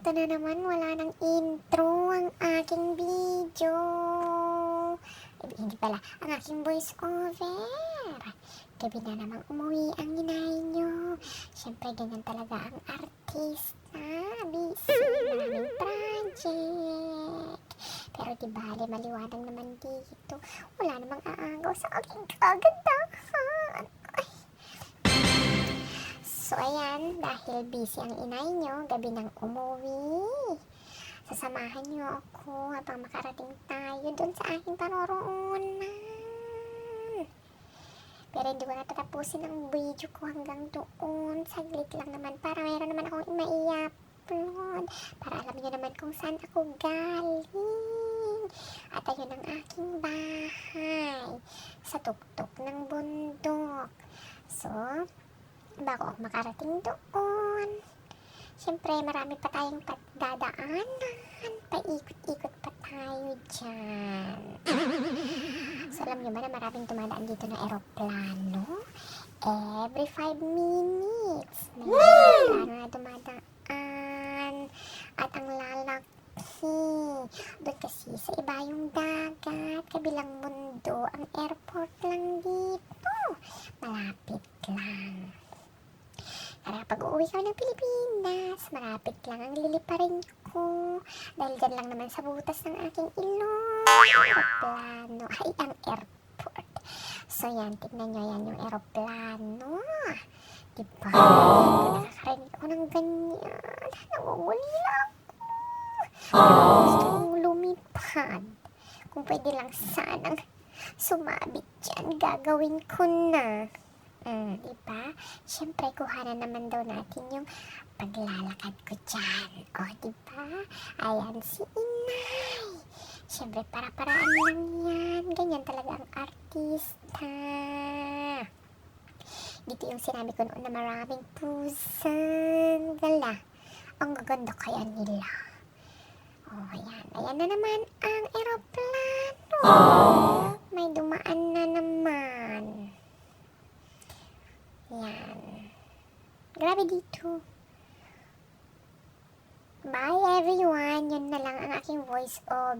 Ito na naman, wala nang intro ang aking video. Hindi pala, ang aking voice over. Gabi na namang umuwi ang inay nyo. Siyempre, ganyan talaga ang artista. Busy, maraming project. Pero di bale, maliwanag naman dito. Wala namang aagaw sa aking kagandahan. So, ayan, dahil busy ang inay nyo, gabi nang umuwi. Sasamahan nyo ako habang makarating tayo dun sa aking paroroonan. Pero hindi ko natatapusin ang video ko hanggang doon. Saglit lang naman para mayroon naman akong mai-upload. Para alam nyo naman kung saan ako galing. At ayun ang aking bahay. Sa tuktok ng bundok. So, bago ako makarating doon, siyempre marami pa tayong dadaanan. Paikot-ikot pa tayo dyan. So alam nyo ba na maraming dumadaan dito na eroplano? Every 5 minutes. May eroplano na dumadaan. At ang lalaki. Doon kasi sa iba yung dagat. Kabilang mundo. Ang airport lang dito. Malapit lang. Para pag uuwi ka ng Pilipinas, marapit lang ang liliparin ko. Dahil dyan lang naman sa butas ng aking ilong. Aeroplano. Ay, ang airport. So yan, tignan nyo yan yung aeroplano. Diba? Nakakarinig ako ng ganyan. Nangungulila ako. Pero gusto kong lumipad. Kung pwede lang sanang sumabit dyan, gagawin ko na. Diba? Siyempre, kuhanan naman daw natin yung paglalakad ko dyan. O, diba? Ayan si inay. Siyempre, para-paraan lang yan. Ganyan talaga ang artista. Dito yung sinabi ko noon na maraming pusang gala. Ang gaganda kaya nila. O, ayan. Ayan na naman ang eroplano. May dumaan na naman. Yan. Grabe dito. Bye everyone. Yun na lang ang aking voice of